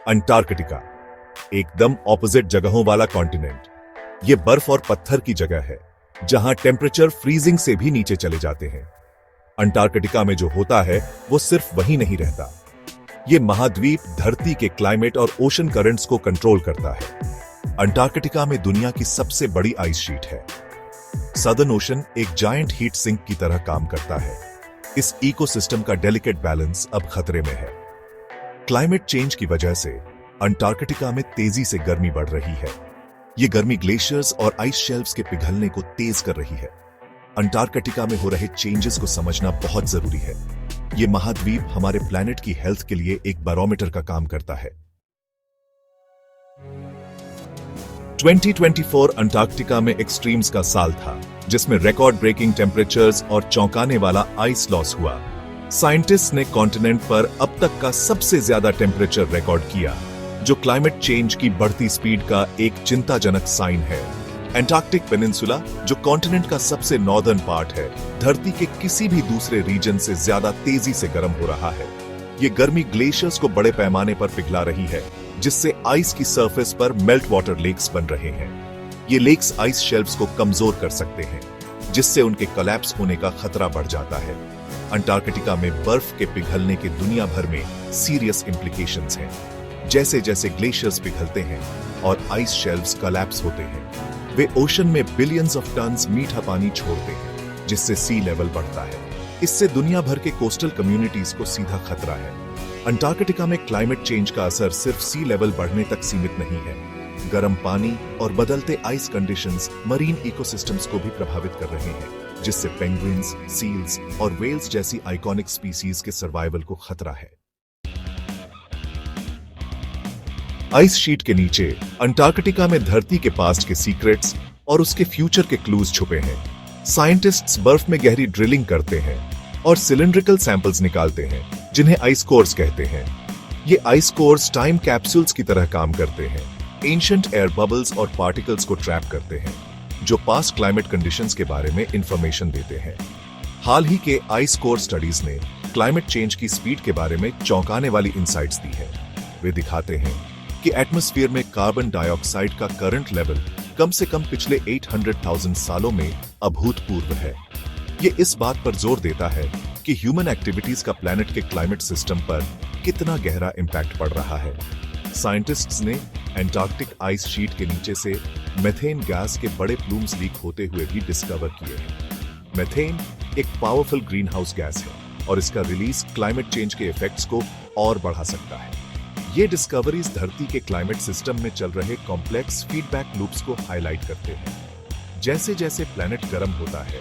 Antarctica, एकदम opposite जगहों वाला कॉन्टिनेंट। ये बर्फ और पत्थर की जगह है जहां टेम्परेचर फ्रीजिंग से भी नीचे चले जाते हैं। अंटार्कटिका में जो होता है वो सिर्फ वहीं नहीं रहता। ये महाद्वीप धरती के क्लाइमेट और ओशन करंट्स को कंट्रोल करता है। अंटार्कटिका में दुनिया की सबसे बड़ी आइस शीट है। सदर्न ओशन एक जायंट हीट सिंक की तरह काम करता है। इस इकोसिस्टम का डेलिकेट बैलेंस अब खतरे में है। क्लाइमेट चेंज की वजह से अंटार्कटिका में तेजी से गर्मी बढ़ रही है। ये गर्मी ग्लेशियर्स और आइस शेल्फ्स के पिघलने को तेज कर रही है। अंटार्कटिका में हो रहे चेंजेस को समझना बहुत जरूरी है। ये महाद्वीप हमारे प्लैनेट की हेल्थ के लिए एक बैरोमीटर का काम करता है। 2024 अंटार्कटिका में एक्सट्रीम्स का साल था, जिसमें रिकॉर्ड ब्रेकिंग टेम्परेचर्स और चौंकाने वाला आइस लॉस हुआ। साइंटिस्ट ने कॉन्टिनेंट पर अब तक का सबसे ज्यादा टेम्परेचर रिकॉर्ड किया, जो क्लाइमेट चेंज की बढ़ती स्पीड का एक चिंताजनक साइन है। एंटार्क्टिक पेनिनसुला, जो कॉन्टिनेंट का सबसे नॉर्दर्न पार्ट है, धरती के किसी भी दूसरे रीजन से ज्यादा तेजी से गर्म हो रहा है। ये गर्मी ग्लेशियर्स को बड़े पैमाने पर पिघला रही है, जिससे आइस की सरफेस पर मेल्ट वाटर लेक्स बन रहे हैं। ये लेक्स आइस शेल्फ्स को कमजोर कर सकते हैं, जिससे उनके कोलैप्स होने का खतरा बढ़ जाता है। अंटार्कटिका में बर्फ के पिघलने के दुनिया भर में सीरियस इंप्लीकेशंस हैं। जैसे जैसे ग्लेशियर्स पिघलते हैं और आइस शेल्फ्स कोलैप्स होते हैं, वे ओशन में बिलियंस ऑफ टन्स मीठा पानी छोड़ते हैं, जिससे सी लेवल बढ़ता है। इससे दुनिया भर के कोस्टल कम्युनिटीज को सीधा खतरा है। अंटार्कटिका में क्लाइमेट चेंज का असर सिर्फ सी लेवल बढ़ने तक सीमित नहीं है। गर्म पानी और बदलते आइस कंडीशंस मरीन इकोसिस्टम्स को भी प्रभावित कर रहे हैं, जिससे पेंगुइन्स, सील्स और वेल्स जैसी आइकॉनिक स्पीसीज के सर्वाइवल को खतरा है। आइस शीट के नीचे अंटार्कटिका में धरती के पास्ट के सीक्रेट्स और उसके फ्यूचर के क्लूज छुपे हैं। साइंटिस्ट्स बर्फ में गहरी ड्रिलिंग करते हैं और सिलिंड्रिकल सैंपल्स निकालते हैं, जिन्हें आइस कोर्स कहते हैं। ये आइस कोर्स टाइम कैप्सूल्स की तरह काम करते हैं। एंशिएंट एयर बबल्स और पार्टिकल्स को ट्रैप करते हैं, जो पास्ट क्लाइमेट कंडीशंस के बारे में इंफॉर्मेशन देते हैं। हाल ही के आइस कोर स्टडीज ने क्लाइमेट चेंज की स्पीड के बारे में चौंकाने वाली इंसाइट्स दी है। वे दिखाते हैं कि एटमॉस्फेयर में कार्बन डाइऑक्साइड का करंट लेवल कम से कम पिछले 800,000 सालों में अभूतपूर्व है। ये इस बात पर जोर देता है कि ह्यूमन एक्टिविटीज का प्लैनेट के क्लाइमेट सिस्टम पर कितना गहरा इंपैक्ट पड़ रहा है। साइंटिस्ट्स ने एंटार्क्टिक आइस शीट के नीचे से मेथेन गैस के बड़े प्लूम्स लीक होते हुए भी डिस्कवर किए हैं। मेथेन एक पावरफुल ग्रीन हाउस गैस है और इसका रिलीज क्लाइमेट चेंज के इफेक्ट्स को और बढ़ा सकता है। ये डिस्कवरीज धरती के क्लाइमेट सिस्टम में चल रहे कॉम्प्लेक्स फीडबैक लूप्स को हाईलाइट करते हैं। जैसे जैसे प्लैनेट गर्म होता है,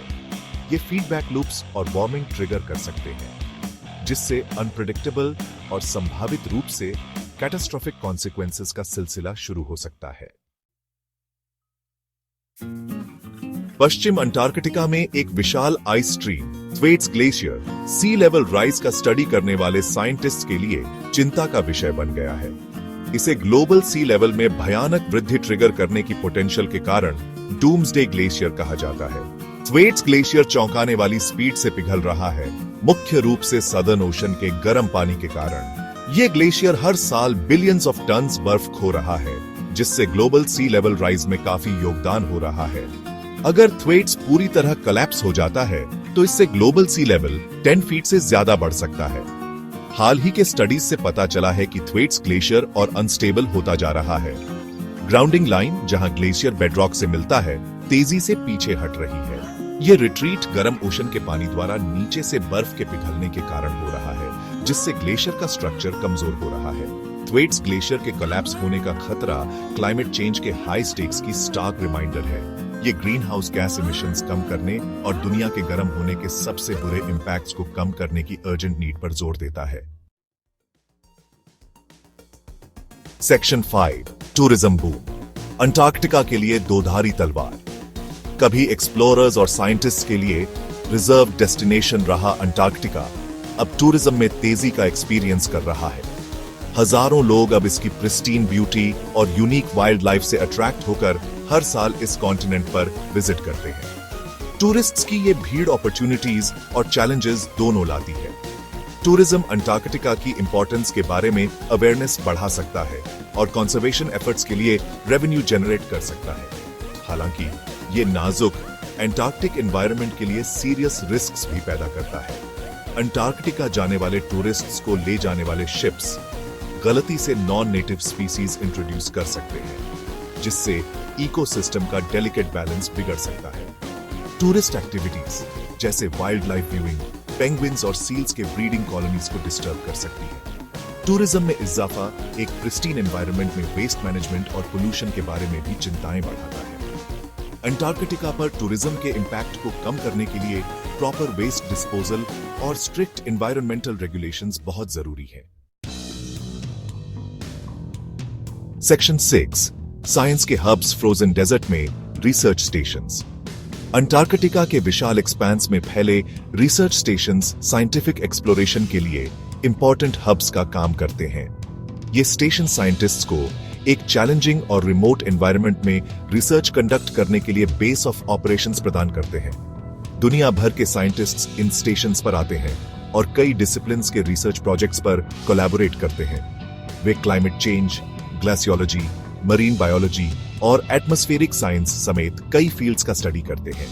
ये फीडबैक लूप्स और वार्मिंग ट्रिगर कर सकते हैं, जिससे अनप्रेडिक्टेबल और संभावित रूप से कैटास्ट्रोफिक कॉन्सिक्वेंसेस का सिलसिला शुरू हो सकता है। पश्चिम अंटार्कटिका में एक विशाल आइस स्ट्रीम थ्वेट्स ग्लेशियर सी लेवल राइज का स्टडी करने वाले साइंटिस्ट के लिए चिंता का विषय बन गया है। इसे ग्लोबल सी लेवल में भयानक वृद्धि ट्रिगर करने की पोटेंशियल के कारण डूम्सडे ग्लेशियर कहा जाता है। थ्वेट्स ग्लेशियर चौंकाने वाली स्पीड से पिघल रहा है, मुख्य रूप से सदर्न ओशन के गर्म पानी के कारण। ये ग्लेशियर हर साल बिलियंस ऑफ टन्स बर्फ खो रहा है, जिससे ग्लोबल सी लेवल राइज में काफी योगदान हो रहा है। अगर थ्वेट्स पूरी तरह कोलैप्स हो जाता है, तो इससे ग्लोबल सी लेवल 10 फीट से ज्यादा बढ़ सकता है। हाल ही के स्टडीज से पता चला है कि थ्वेट्स ग्लेशियर और अनस्टेबल होता जा रहा है। ग्राउंडिंग लाइन, जहां ग्लेशियर बेडरॉक से मिलता है, तेजी से पीछे हट रही है। ये रिट्रीट गर्म ओशन के पानी द्वारा नीचे से बर्फ के पिघलने के कारण हो रहा है, जिससे ग्लेशियर का स्ट्रक्चर कमजोर हो रहा है। थ्वेट्स ग्लेशियर के कोलैप्स होने का खतरा क्लाइमेट चेंज के हाई स्टेक्स की स्टार्क रिमाइंडर है। ये ग्रीन हाउस गैस इमिशंस कम करने और दुनिया के गर्म होने के सबसे बुरे इंपैक्ट्स को कम करने की अर्जेंट नीड पर जोर देता है। Section 5, tourism boom. अंटार्कटिका के लिए दोधारी तलवार। कभी एक्सप्लोरर्स और साइंटिस्ट्स के लिए रिजर्व डेस्टिनेशन रहा अंटार्कटिका, अब टूरिज्म में तेजी का एक्सपीरियंस कर रहा है। हजारों लोग अब इसकी प्रिस्टीन ब्यूटी और यूनिक वाइल्ड लाइफ से अट्रैक्ट होकर हर साल इस कॉन्टिनेंट पर विजिट करते हैं। टूरिस्ट्स की ये भीड़ अपॉर्चुनिटीज और चैलेंजेस दोनों लाती है। टूरिज्म अंटार्कटिका की इंपॉर्टेंस के बारे में अवेयरनेस बढ़ा सकता है और कंजर्वेशन एफर्ट्स के लिए रेवेन्यू जनरेट कर सकता है। हालांकि ये नाजुक अंटार्कटिक एनवायरनमेंट के लिए सीरियस रिस्क्स भी पैदा करता है। अंटार्कटिका जाने वाले टूरिस्ट्स को ले जाने वाले शिप्स गलती से नॉन नेटिव स्पीसीज इंट्रोड्यूस कर सकते हैं, जिससे इकोसिस्टम का डेलिकेट बैलेंस बिगड़ सकता है। टूरिस्ट एक्टिविटीज जैसे वाइल्ड लाइफ व्यूइंग, पेंगुइन्स और सील्स के ब्रीडिंग कॉलोनीज को डिस्टर्ब कर सकती है। टूरिज्म में इजाफा एक प्रिस्टीन एनवायरनमेंट में वेस्ट मैनेजमेंट और पोल्यूशन के बारे में भी चिंताएं बढ़ाता है। अंटार्कटिका पर टूरिज्म के इंपैक्ट को कम करने के लिए प्रॉपर वेस्ट डिस्पोजल और स्ट्रिक्ट एनवायरमेंटल रेगुलेशंस बहुत जरूरी है। सेक्शन 6 साइंस के हब्स फ्रोजन डेजर्ट में रिसर्च स्टेशंस। अंटार्कटिका के विशाल एक्सपेंस में फैले रिसर्च स्टेशंस साइंटिफिक एक्सप्लोरेशन के लिए इंपॉर्टेंट हब्स का काम करते हैं। ये स्टेशन साइंटिस्ट्स को एक चैलेंजिंग और रिमोट एनवायरनमेंट में रिसर्च कंडक्ट करने के लिए बेस ऑफ ऑपरेशंस प्रदान करते हैं। दुनिया भर के साइंटिस्ट्स इन स्टेशंस पर आते हैं और कई डिसिप्लिन्स के रिसर्च प्रोजेक्ट्स पर कोलैबोरेट करते हैं। वे climate change, glaciology, marine biology और एटमॉस्फेरिक साइंस समेत कई फील्ड्स का स्टडी करते हैं।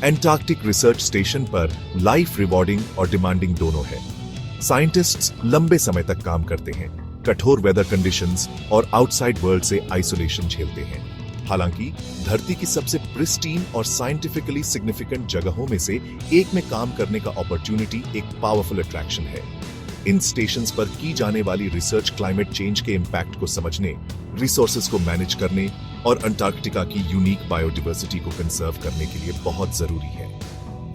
एंटार्कटिक रिसर्च स्टेशन पर लाइफ रिवॉर्डिंग और डिमांडिंग दोनों है। साइंटिस्ट्स लंबे समय तक काम करते हैं, कठोर वेदर कंडीशंस और आउटसाइड वर्ल्ड से आइसोलेशन झेलते हैं। हालांकि धरती की सबसे प्रिस्टीन और साइंटिफिकली सिग्निफिकेंट जगहों में से एक में काम करने का अपॉर्चुनिटी एक पावरफुल अट्रैक्शन है। इन स्टेशंस पर की जाने वाली रिसर्च क्लाइमेट चेंज के इंपैक्ट को समझने, रिसोर्सेज को मैनेज करने और अंटार्कटिका की यूनिक बायोडाइवर्सिटी को कंजर्व करने के लिए बहुत जरूरी है।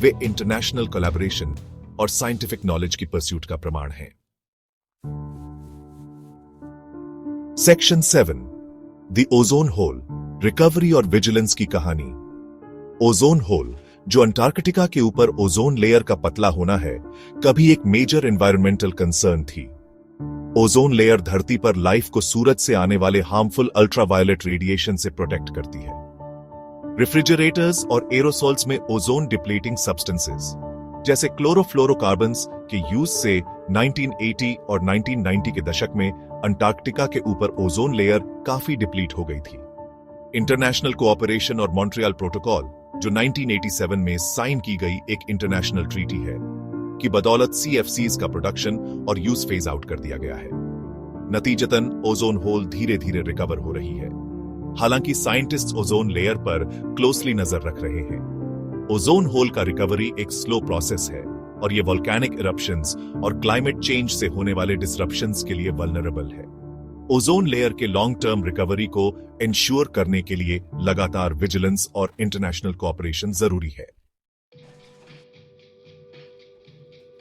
वे इंटरनेशनल कोलैबोरेशन और साइंटिफिक नॉलेज की परस्यूट का प्रमाण है। Section 7 the ozone hole, recovery और विजिलेंस की कहानी। ओजोन होल, जो अंटार्कटिका के ऊपर ओजोन लेयर का पतला होना है, कभी एक मेजर एनवायरमेंटल कंसर्न थी। ओजोन लेयर धरती पर लाइफ को सूरज से आने वाले हार्मफुल अल्ट्रावायलेट रेडिएशन से प्रोटेक्ट करती है। रेफ्रिजरेटर्स और एरोसोल्स में ओजोन डिप्लीटिंग सब्सटेंसेस जैसे क्लोरोफ्लोरोकार्बन्स के यूज से 1980 और 1990 के दशक में अंटार्कटिका के ऊपर ओजोन लेयर काफी डिप्लीट हो गई थी। इंटरनेशनल कोऑपरेशन और मॉन्ट्रियल प्रोटोकॉल, जो 1987 में साइन की गई एक इंटरनेशनल ट्रीटी है, की बदौलत सीएफसीज का प्रोडक्शन और यूज फेज आउट कर दिया गया है। नतीजतन ओजोन होल धीरे धीरे रिकवर हो रही है। हालांकि साइंटिस्ट्स ओजोन लेयर पर क्लोजली नजर रख रहे हैं। ओजोन होल का रिकवरी एक स्लो प्रोसेस है और यह वोल्केनिक इरप्शंस और क्लाइमेट चेंज से होने वाले डिसरप्शंस के लिए वल्नरेबल है। ओजोन लेयर के लॉन्ग टर्म रिकवरी को इंश्योर करने के लिए लगातार विजिलेंस और इंटरनेशनल कोऑपरेशन जरूरी है।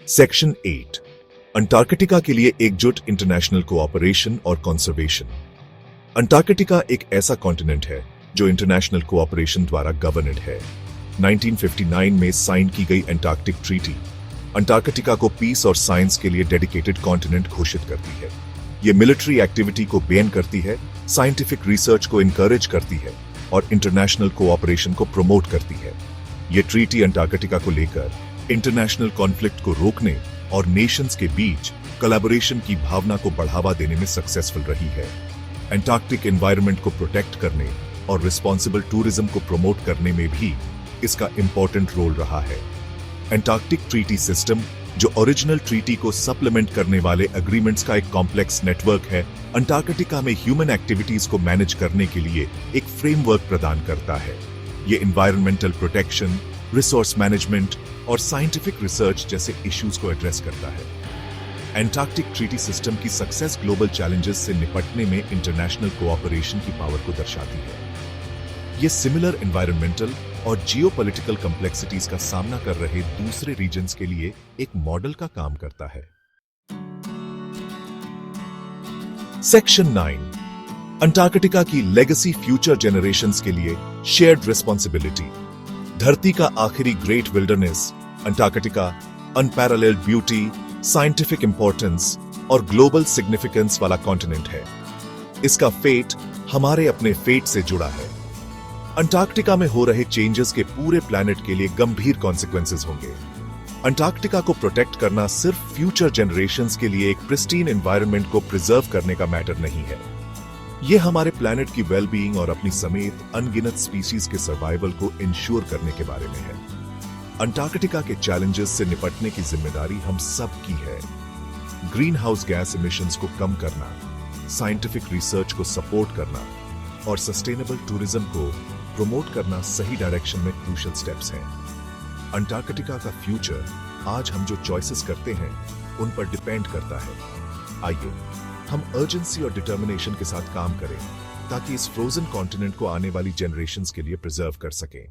सेक्शन 8 अंटार्कटिका के लिए एकजुट इंटरनेशनल कोऑपरेशन और कंजर्वेशन। अंटार्कटिका एक ऐसा कॉन्टिनेंट है जो इंटरनेशनल कोऑपरेशन द्वारा गवर्नेड है। 1959 में साइन की गई एंटार्कटिक ट्रीटी अंटार्कटिका को पीस और साइंस के लिए डेडिकेटेड कॉन्टिनेंट घोषित करती है। यह मिलिट्री एक्टिविटी को बैन करती है, साइंटिफिक रिसर्च को इनकरेज करती है और इंटरनेशनल कोऑपरेशन को प्रमोट करती है। यह ट्रीटी अंटार्कटिका को लेकर इंटरनेशनल कॉन्फ्लिक्ट को रोकने और नेशंस के बीच कोलैबोरेशन की भावना को बढ़ावा देने में सक्सेसफुल रही है। एंटार्कटिक एनवायरनमेंट को प्रोटेक्ट करने और रिस्पॉन्सिबल टूरिज्म को प्रमोट करने में भी इसका इंपॉर्टेंट रोल रहा है। एंटार्कटिक ट्रीटी सिस्टम, जो ओरिजिनल ट्रीटी को सप्लीमेंट करने वाले एग्रीमेंट्स का एक कॉम्प्लेक्स नेटवर्क है, अंटार्कटिका में ह्यूमन एक्टिविटीज को मैनेज करने के लिए एक फ्रेमवर्क प्रदान करता है। ये एनवायरमेंटल प्रोटेक्शन, रिसोर्स मैनेजमेंट और साइंटिफिक रिसर्च जैसे इश्यूज को एड्रेस करता है। एंटार्कटिक ट्रीटी सिस्टम की सक्सेस ग्लोबल चैलेंजेस से निपटने में इंटरनेशनल कोऑपरेशन की पावर को दर्शाती है। ये सिमिलर एनवायरमेंटल और जियोपॉलिटिकल कॉम्प्लेक्सिटीज का सामना कर रहे दूसरे रीजन्स के लिए एक मॉडल का काम करता है। सेक्शन 9 अंटार्कटिका की लेगेसी फ्यूचर जेनरेशंस के लिए शेयर्ड रिस्पॉन्सिबिलिटी। धरती का आखिरी great wilderness Antarctica unparalleled beauty, scientific importance और ग्लोबल सिग्निफिकेंस वाला कॉन्टिनेंट है। इसका फेट हमारे अपने फेट से जुड़ा है। अंटार्कटिका में हो रहे चेंजेस के पूरे प्लैनेट के लिए गंभीर कॉन्सिक्वेंसेस होंगे। अंटार्कटिका को प्रोटेक्ट करना सिर्फ फ्यूचर जनरेशंस के लिए एक प्रिस्टीन एनवायरनमेंट को प्रिजर्व करने का मैटर नहीं है। ये हमारे प्लैनेट की वेलबीइंग और अपनी समेत अनगिनत स्पीसीज के सर्वाइवल को इंश्योर करने के बारे में है। अंटार्कटिका के चैलेंजेस से निपटने की जिम्मेदारी हम सब की है। ग्रीन हाउस गैस इमिशंस को कम करना, साइंटिफिक रिसर्च को सपोर्ट करना और सस्टेनेबल टूरिज्म को प्रमोट करना सही डायरेक्शन में क्रूशियल स्टेप्स हैं। अंटार्कटिका का फ्यूचर आज हम जो चॉइसेस करते हैं उन पर डिपेंड करता है। आइए हम अर्जेंसी और डिटर्मिनेशन के साथ काम करें ताकि इस फ्रोजन कॉन्टिनेंट को आने वाली जनरेशंस के लिए प्रिजर्व कर सकें।